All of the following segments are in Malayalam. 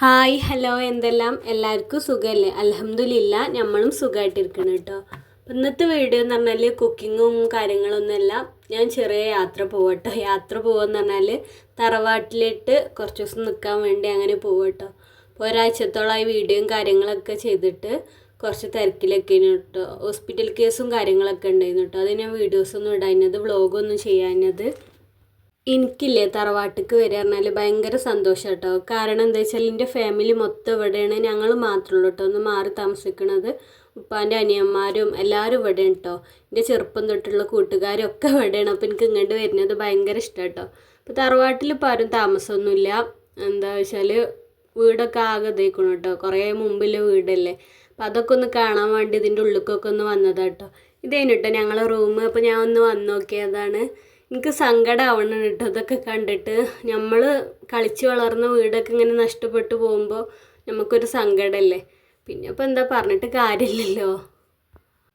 ഹായ് ഹലോ എന്തെല്ലാം എല്ലാവർക്കും സുഖമല്ലേ? അൽഹംദുലില്ലാ നമ്മളും സുഖമായിട്ടിരിക്കണം കേട്ടോ. ഇന്നത്തെ വീഡിയോ എന്ന് പറഞ്ഞാൽ കുക്കിങ്ങും കാര്യങ്ങളൊന്നുമല്ല. ഞാൻ ചെറിയ യാത്ര പോവട്ടോ. യാത്ര പോവാന്ന് പറഞ്ഞാൽ തറവാട്ടിലിട്ട് കുറച്ച് ദിവസം നിൽക്കാൻ വേണ്ടി അങ്ങനെ പോവട്ടോ. അപ്പോൾ ഒരാഴ്ചത്തോളമായി വീഡിയോയും കാര്യങ്ങളൊക്കെ ചെയ്തിട്ട് കുറച്ച് തിരക്കിലൊക്കെ കേട്ടോ. ഹോസ്പിറ്റൽ കേസും കാര്യങ്ങളൊക്കെ ഉണ്ടായിരുന്നു കേട്ടോ. അത് ഞാൻ വീഡിയോസൊന്നും ഇടാഞ്ഞത്, വ്ളോഗൊന്നും ചെയ്യാഞ്ഞത്. എനിക്കില്ലേ തറവാട്ടിക്ക് വരിക പറഞ്ഞാൽ ഭയങ്കര സന്തോഷം കേട്ടോ. കാരണം എന്താ വെച്ചാൽ എൻ്റെ ഫാമിലി മൊത്തം ഇവിടെയാണ്, ഞങ്ങൾ മാത്രമേ ഉള്ളൂ കേട്ടോ ഒന്ന് മാറി താമസിക്കണത്. ഉപ്പാൻ്റെ അനിയന്മാരും എല്ലാവരും ഇവിടെയാണ് കേട്ടോ. എൻ്റെ ചെറുപ്പം തൊട്ടുള്ള കൂട്ടുകാരും ഒക്കെ ഇവിടെയാണ്. അപ്പോൾ എനിക്ക് ഇങ്ങോട്ട് വരുന്നത് ഭയങ്കര ഇഷ്ടം കേട്ടോ. അപ്പോൾ തറവാട്ടിൽ ഇപ്പോൾ ആരും താമസമൊന്നുമില്ല. എന്താ വെച്ചാൽ വീടൊക്കെ ആകെ ഇതേക്കണം കേട്ടോ. കുറേ മുമ്പിലെ വീടല്ലേ. അപ്പോൾ അതൊക്കെ ഒന്ന് കാണാൻ വേണ്ടി ഇതിൻ്റെ ഉള്ളിലേക്കൊക്കെ ഒന്ന് വന്നതാട്ടോ. ഇതേനു കേട്ടോ ഞങ്ങളെ റൂം. അപ്പോൾ ഞാൻ ഒന്ന് വന്ന് നോക്കിയതാണ്. എനിക്ക് സങ്കടമാവണം കേട്ടോ ഇതൊക്കെ കണ്ടിട്ട്. നമ്മൾ കളിച്ച് വളർന്ന വീടൊക്കെ ഇങ്ങനെ നഷ്ടപ്പെട്ടു പോകുമ്പോൾ നമുക്കൊരു സങ്കടമല്ലേ. പിന്നെ ഇപ്പോൾ എന്താ പറഞ്ഞിട്ട് കാര്യമില്ലല്ലോ.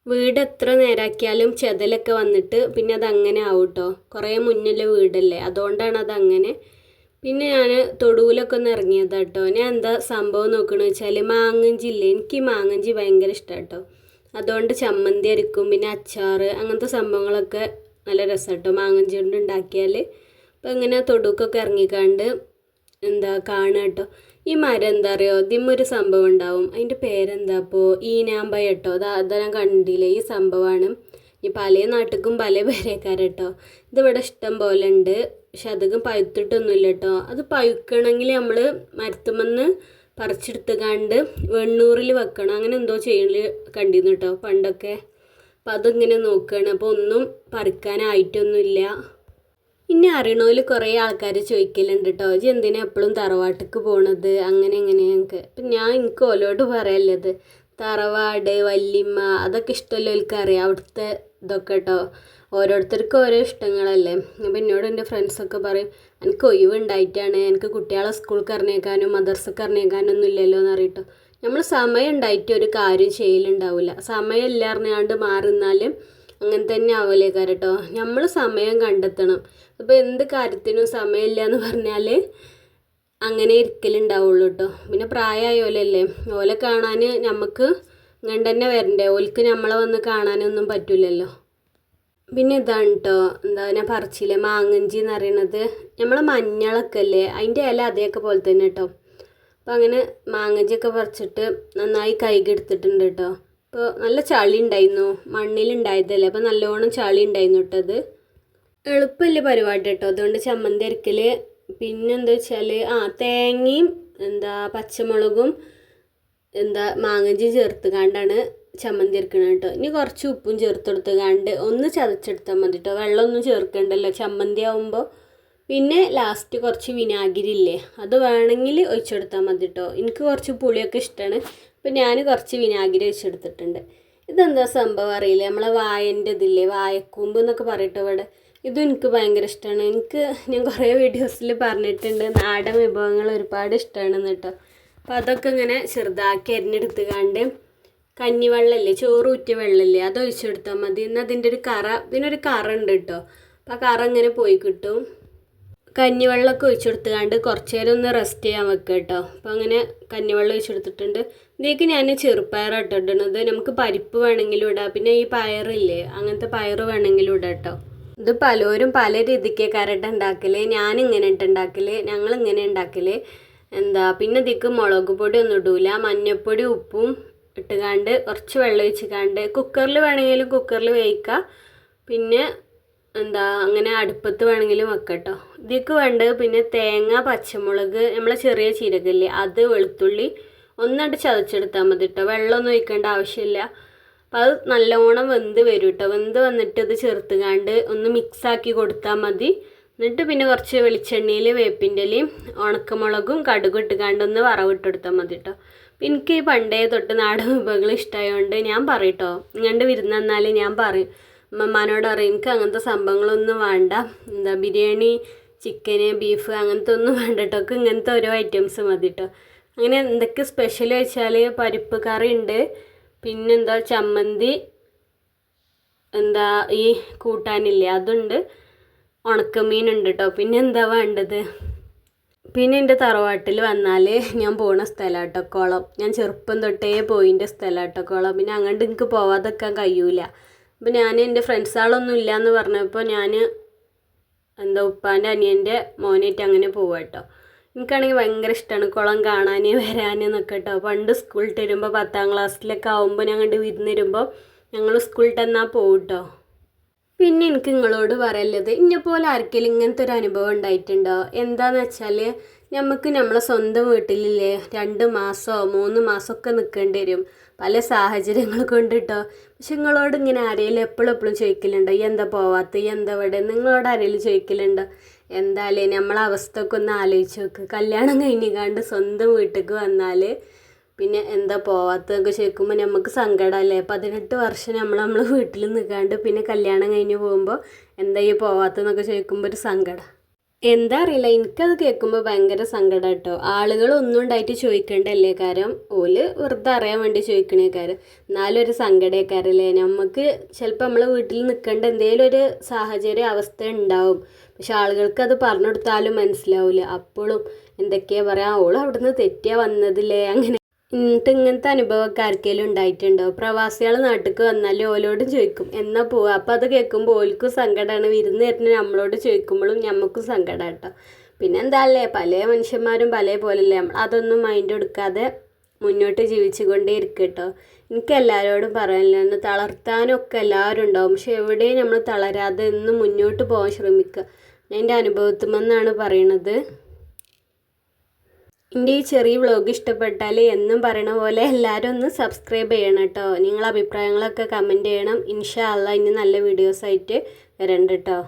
വീട് എത്ര നേരാക്കിയാലും ചെതലൊക്കെ വന്നിട്ട് പിന്നെ അതങ്ങനെ ആവും കേട്ടോ. കുറേ മുന്നിലെ വീടല്ലേ, അതുകൊണ്ടാണ് അതങ്ങനെ. പിന്നെ ഞാൻ തൊടുവിലൊക്കെ ഒന്ന് ഇറങ്ങിയതാണ് കേട്ടോ. ഞാൻ എന്താ സംഭവം നോക്കണമെന്ന് വെച്ചാൽ മാങ്ങഞ്ചി ഇല്ലേ, എനിക്ക് ഈ മാങ്ങഞ്ചി ഭയങ്കര ഇഷ്ടമാണ് കേട്ടോ. അതുകൊണ്ട് ചമ്മന്തി അരക്കും, പിന്നെ അച്ചാർ, അങ്ങനത്തെ സംഭവങ്ങളൊക്കെ നല്ല രസം കേട്ടോ മാങ്ങഞ്ചി കൊണ്ട് ഉണ്ടാക്കിയാൽ. അപ്പോൾ ഇങ്ങനെ തൊടുക്കൊക്കെ ഇറങ്ങിക്കാണ്ട് എന്താ കാണുക കേട്ടോ. ഈ മരം എന്താ പറയുക, ഇതിമൊരു സംഭവം ഉണ്ടാവും, അതിൻ്റെ പേരെന്താ അപ്പോൾ ഈനാമ്പഴ കേട്ടോ. അതാ ഞാൻ കണ്ടില്ലേ, ഈ സംഭവമാണ്. ഈ പല നാട്ടിലും പല പേരേക്കാരം കേട്ടോ. ഇതിവിടെ ഇഷ്ടം പോലെ ഉണ്ട്, പക്ഷെ അധികം പഴുത്തിട്ടൊന്നുമില്ല കേട്ടോ. അത് പഴുക്കണമെങ്കിൽ നമ്മൾ മരത്തുമെന്ന് പറിച്ചെടുത്ത് വെണ്ണൂറിൽ വെക്കണം, അങ്ങനെ എന്തോ ചെയ്യൽ കണ്ടിരുന്നു കേട്ടോ പണ്ടൊക്കെ. അപ്പം അതിങ്ങനെ നോക്കുകയാണ്. അപ്പോൾ ഒന്നും പറിക്കാനായിട്ടൊന്നുമില്ല. ഇനി അറിയണോല് കുറേ ആൾക്കാർ ചോദിക്കലുണ്ട് കേട്ടോ, ഇജ്ജ് എന്തിനാ എപ്പോഴും തറവാട്ടിക്ക് പോണത് അങ്ങനെ എങ്ങനെയൊക്കെ. അപ്പം എനിക്ക് ഓലോട് പറയല്ലത്, തറവാട് വല്യമ്മ അതൊക്കെ ഇഷ്ടമല്ലോ അറിയാം, അവിടുത്തെ ഇതൊക്കെ കേട്ടോ. ഓരോരുത്തർക്കും ഓരോ ഇഷ്ടങ്ങളല്ലേ. അപ്പം എന്നോട് എൻ്റെ ഫ്രണ്ട്സൊക്കെ പറയും, എനിക്ക് ഒഴിവുണ്ടായിട്ടാണ്, എനിക്ക് കുട്ടികളെ സ്കൂൾക്ക് ഇറങ്ങിയേക്കാനും മദർസക്ക് ഇറങ്ങിയേക്കാനും ഒന്നും ഇല്ലല്ലോ എന്ന് അറിയട്ടോ. നമ്മൾ സമയം ഉണ്ടായിട്ട് ഒരു കാര്യം ചെയ്യലുണ്ടാവില്ല. സമയം ഇല്ല അറിഞ്ഞാണ്ട് മാറുന്നാലും അങ്ങനെ തന്നെ ആവലേക്കാരം കേട്ടോ. നമ്മൾ സമയം കണ്ടെത്തണം. അപ്പോൾ എന്ത് കാര്യത്തിനും സമയമില്ല എന്ന് പറഞ്ഞാൽ അങ്ങനെ ഇരിക്കലുണ്ടാവുള്ളൂ കേട്ടോ. പിന്നെ പ്രായമായോലല്ലേ, ഓലെ കാണാൻ നമുക്ക് ഇങ്ങനെ തന്നെ വരണ്ടേ, ഓൽക്ക് നമ്മളെ വന്ന് കാണാനൊന്നും പറ്റില്ലല്ലോ. പിന്നെ ഇതാണ് കേട്ടോ, എന്താ ഞാൻ പറിച്ചില്ലേ മാങ്ങഞ്ചി എന്ന് പറയണത്. നമ്മളെ മഞ്ഞളൊക്കെ അല്ലേ, അതിൻ്റെ ഇല അതേക്കെ പോലെ തന്നെ കേട്ടോ. അപ്പോൾ അങ്ങനെ മാങ്ങഞ്ചിയൊക്കെ പറിച്ചിട്ട് നന്നായി കഴുകിയെടുത്തിട്ടുണ്ട് കേട്ടോ. അപ്പോൾ നല്ല ചളി ഉണ്ടായിരുന്നു, മണ്ണിലുണ്ടായതല്ലേ, അപ്പോൾ നല്ലോണം ചളി ഉണ്ടായിരുന്നു കേട്ടോ. അത് എളുപ്പമില്ല പരിപാടി കേട്ടോ. അതുകൊണ്ട് ചമ്മന്തി അരക്കൽ. പിന്നെന്താ വെച്ചാൽ തേങ്ങയും പച്ചമുളകും മാങ്ങഞ്ചി ചേർത്ത് കാണ്ടാണ് ചമ്മന്തി അരക്കണം കേട്ടോ. ഇനി കുറച്ച് ഉപ്പും ചേർത്തെടുത്ത് ഒന്ന് ചതച്ചെടുത്താൽ മതി കേട്ടോ. വെള്ളമൊന്നും ചേർക്കണ്ടല്ലോ ചമ്മന്തി ആവുമ്പോൾ. പിന്നെ ലാസ്റ്റ് കുറച്ച് വിനാഗിരി ഇല്ലേ, അത് വേണമെങ്കിൽ ഒഴിച്ചെടുത്താൽ മതി കേട്ടോ. എനിക്ക് കുറച്ച് പുളിയൊക്കെ ഇഷ്ടമാണ്, അപ്പോൾ ഞാൻ കുറച്ച് വിനാഗിരി ഒഴിച്ചെടുത്തിട്ടുണ്ട്. ഇതെന്താ സംഭവം അറിയില്ല, നമ്മളെ വായൻ്റെ ഇതില്ലേ, വായക്കൂമ്പ് എന്നൊക്കെ പറയട്ടോ ഇവിടെ. ഇതും എനിക്ക് ഭയങ്കര ഇഷ്ടമാണ്. ഞാൻ കുറേ വീഡിയോസിൽ പറഞ്ഞിട്ടുണ്ട് നാടൻ വിഭവങ്ങൾ ഒരുപാട് ഇഷ്ടമാണെന്ന് കേട്ടോ. അപ്പോൾ അതൊക്കെ ഇങ്ങനെ ചെറുതാക്കി അരിഞ്ഞെടുത്ത് കഞ്ഞിവെള്ളമില്ലേ, ചോറ് ഊറ്റിയ വെള്ളമില്ലേ, അത് ഒഴിച്ചെടുത്താൽ മതി. എന്നാൽ അതിൻ്റെ ഒരു കറ, ഇതിനൊരു കറ ഉണ്ട് കേട്ടോ. അപ്പോൾ ആ കറ ഇങ്ങനെ പോയി കിട്ടും. കഞ്ഞിവെള്ളമൊക്കെ ഒഴിച്ചെടുത്ത് കുറച്ച് നേരം ഒന്ന് റെസ്റ്റ് ചെയ്യാൻ വെക്കുക കേട്ടോ. അപ്പോൾ അങ്ങനെ കഞ്ഞിവെള്ളം ഒഴിച്ചെടുത്തിട്ടുണ്ട്. ഇതിലേക്ക് ഞാൻ ചെറുപ്പയർ ഇട്ടിട്ടുള്ളത്, നമുക്ക് പരിപ്പ് വേണമെങ്കിലും ഇടാം, പിന്നെ ഈ പയറില്ലേ അങ്ങനത്തെ പയർ വേണമെങ്കിലും ഇടാം കേട്ടോ. ഇത് പലരും പല രീതിക്കാരട്ട് ഉണ്ടാക്കൽ, ഞാനിങ്ങനെ ഇട്ടുണ്ടാക്കൽ, ഞങ്ങളിങ്ങനെ ഉണ്ടാക്കൽ. പിന്നെ ഇതിക്ക് മുളക് പൊടി ഒന്നും ഇടൂല, മഞ്ഞൾപ്പൊടി ഉപ്പും ഇട്ടുകാണ്ട് കുറച്ച് വെള്ളം ഒഴിച്ചിക്കാണ്ട് കുക്കറിൽ വേണമെങ്കിലും കുക്കറിൽ വേവിക്കുക. പിന്നെ അങ്ങനെ അടുപ്പത്ത് വേണമെങ്കിലും വെക്കട്ടോ. ഇതിക്ക് വേണ്ടത് പിന്നെ തേങ്ങ, പച്ചമുളക്, നമ്മളെ ചെറിയ ചീരകല്ലേ അത്, വെളുത്തുള്ളി ഒന്നായിട്ട് ചതച്ചെടുത്താൽ മതി കേട്ടോ. വെള്ളമൊന്നും ഒഴിക്കേണ്ട ആവശ്യമില്ല. അപ്പോൾ അത് നല്ലോണം വെന്ത് വരും കേട്ടോ. വെന്ത് വന്നിട്ട് ഇത് ചേർത്തുകാണ്ട് ഒന്ന് മിക്സാക്കി കൊടുത്താൽ മതി. എന്നിട്ട് പിന്നെ കുറച്ച് വെളിച്ചെണ്ണയിൽ വേപ്പിൻ്റെ ഇലയും ഉണക്കമുളകും കടുകും ഇട്ടുകാണ്ടൊന്ന് വറവിട്ടെടുത്താൽ മതി കേട്ടോ. അപ്പോൾ എനിക്ക് ഈ പണ്ടേ തൊട്ട് നാടൻ വിഭവങ്ങൾ ഇഷ്ടമായതുകൊണ്ട് ഞാൻ പറയും കേട്ടോ. ഇങ്ങോട്ട് വിരുന്ന് വന്നാൽ ഞാൻ പറയും, അമ്മമാനോട് പറയും എനിക്ക് അങ്ങനത്തെ സംഭവങ്ങളൊന്നും വേണ്ട, ബിരിയാണി, ചിക്കന്, ബീഫ് അങ്ങനത്തെ ഒന്നും വേണ്ട കേട്ടോ, ഒക്കെ ഇങ്ങനത്തെ ഓരോ ഐറ്റംസ് മതി കേട്ടോ. അങ്ങനെ എന്തൊക്കെ സ്പെഷ്യൽ വെച്ചാൽ പരിപ്പ് കറി ഉണ്ട്, ചമ്മന്തി, ഈ കൂട്ടാനില്ലേ അതുണ്ട്, ഉണക്കമീനുണ്ട് കേട്ടോ. പിന്നെ എന്താ വേണ്ടത്, പിന്നെ എൻ്റെ തറവാട്ടിൽ വന്നാൽ ഞാൻ പോണ സ്ഥലമാട്ടോ കുളം. ഞാൻ ചെറുപ്പം തൊട്ടേ പോയിൻ്റെ സ്ഥലമാട്ടോ കുളം. പിന്നെ അങ്ങോട്ട് എനിക്ക് പോവാതെക്കാൻ കഴിയൂല. അപ്പോൾ ഞാൻ എൻ്റെ ഫ്രണ്ട്സുകളൊന്നും ഇല്ലയെന്ന് പറഞ്ഞപ്പോൾ ഞാൻ ഉപ്പാൻ്റെ അനിയൻ്റെ മോനായിട്ട് അങ്ങനെ പോവാം കേട്ടോ. എനിക്കാണെങ്കിൽ ഭയങ്കര ഇഷ്ടമാണ് കുളം കാണാൻ വരാനെന്നൊക്കെ കേട്ടോ. പണ്ട് സ്കൂളിൽ വരുമ്പോൾ 10ാം ക്ലാസ്സിലൊക്കെ ആകുമ്പോൾ ഞാൻ കണ്ട് വിരുന്ന് വരുമ്പോൾ ഞങ്ങൾ സ്കൂളിൽ തന്നാൽ പോകും കേട്ടോ. പിന്നെ എനിക്ക് നിങ്ങളോട് പറയല്ലത് ഇന്നെപ്പോലെ ആർക്കെങ്കിലും ഇങ്ങനത്തെ ഒരു അനുഭവം ഉണ്ടായിട്ടുണ്ടോ? എന്താണെന്ന് വെച്ചാൽ നമുക്ക് നമ്മളെ സ്വന്തം വീട്ടിലില്ലേ 2 മാസമോ 3 മാസമൊക്കെ നിൽക്കേണ്ടി വരും പല സാഹചര്യങ്ങൾ കൊണ്ട് കേട്ടോ. പക്ഷെ നിങ്ങളോട് ഇങ്ങനെ ആരെങ്കിലും എപ്പോഴും ചോദിക്കലുണ്ടോ എന്താ പോവാത്ത എന്താ ഇവിടെ? നിങ്ങളോട് ആരെങ്കിലും ചോദിക്കലുണ്ടോ? എന്തായാലും നമ്മളെ അവസ്ഥയൊക്കെ ഒന്ന് ആലോചിച്ച് നോക്ക്. കല്യാണം കഴിഞ്ഞിക്കാണ്ട് സ്വന്തം വീട്ടിലേക്ക് വന്നാൽ പിന്നെ എന്താ പോവാത്തതൊക്കെ ചോദിക്കുമ്പോൾ നമുക്ക് സങ്കടമല്ലേ? 18 വർഷം നമ്മളെ വീട്ടിൽ നിൽക്കാണ്ട് പിന്നെ കല്യാണം കഴിഞ്ഞ് പോകുമ്പോൾ എന്താ ഈ പോവാത്തതെന്നൊക്കെ ചോദിക്കുമ്പോൾ ഒരു സങ്കടം. എന്താ അറിയില്ല, എനിക്കത് കേൾക്കുമ്പോൾ ഭയങ്കര സങ്കടം കേട്ടോ. ആളുകളൊന്നും ഉണ്ടായിട്ട് ചോദിക്കേണ്ടല്ലേ കാര്യം, ഓല് വെറുതെ അറിയാൻ വേണ്ടി ചോദിക്കണേ കാര്യം. എന്നാലും ഒരു സങ്കടക്കാരല്ലേ. നമുക്ക് ചിലപ്പോൾ നമ്മളെ വീട്ടിൽ നിൽക്കേണ്ട എന്തെങ്കിലും ഒരു സാഹചര്യ അവസ്ഥ ഉണ്ടാവും. പക്ഷെ ആളുകൾക്ക് അത് പറഞ്ഞു കൊടുത്താലും മനസ്സിലാവില്ല. അപ്പോഴും എന്തൊക്കെയാണ് പറയുക, ഓൾ അവിടുന്ന് തെറ്റിയാ വന്നതില്ലേ അങ്ങനെ. ഇങ്ങനത്തെ അനുഭവമൊക്കെ ആർക്കെങ്കിലും ഉണ്ടായിട്ടുണ്ടോ? പ്രവാസികൾ നാട്ടിലേക്ക് വന്നാൽ ഓലോടും ചോദിക്കും എന്നാ പോവുക. അപ്പം അത് കേൾക്കുമ്പോൾ ഓൽക്കും സങ്കടമാണ്. വിരുന്ന് വരുന്ന നമ്മളോട് ചോദിക്കുമ്പോഴും നമുക്കും സങ്കടം കേട്ടോ. പിന്നെ എന്താല്ലേ, പല മനുഷ്യന്മാരും പല പോലല്ലേ. നമ്മൾ അതൊന്നും മൈൻഡ് കൊടുക്കാതെ മുന്നോട്ട് ജീവിച്ചു കൊണ്ടേ ഇരിക്കും കേട്ടോ. എനിക്ക് എല്ലാവരോടും പറയാനില്ല, തളർത്താനൊക്കെ എല്ലാവരും ഉണ്ടാവും. പക്ഷെ എവിടെയും നമ്മൾ തളരാതെ എന്നും മുന്നോട്ട് പോകാൻ ശ്രമിക്കുക. ഞാൻ എൻ്റെ അനുഭവത്തുമെന്നാണ് പറയണത്. എൻ്റെ ഈ ചെറിയ വ്ളോഗ് ഇഷ്ടപ്പെട്ടാൽ എന്നും പറയണ പോലെ എല്ലാവരും ഒന്ന് സബ്സ്ക്രൈബ് ചെയ്യണം കേട്ടോ. നിങ്ങളെ അഭിപ്രായങ്ങളൊക്കെ കമൻറ്റ് ചെയ്യണം. ഇൻഷാ അള്ളാ ഇനി നല്ല വീഡിയോസായിട്ട് വരണ്ട കേട്ടോ.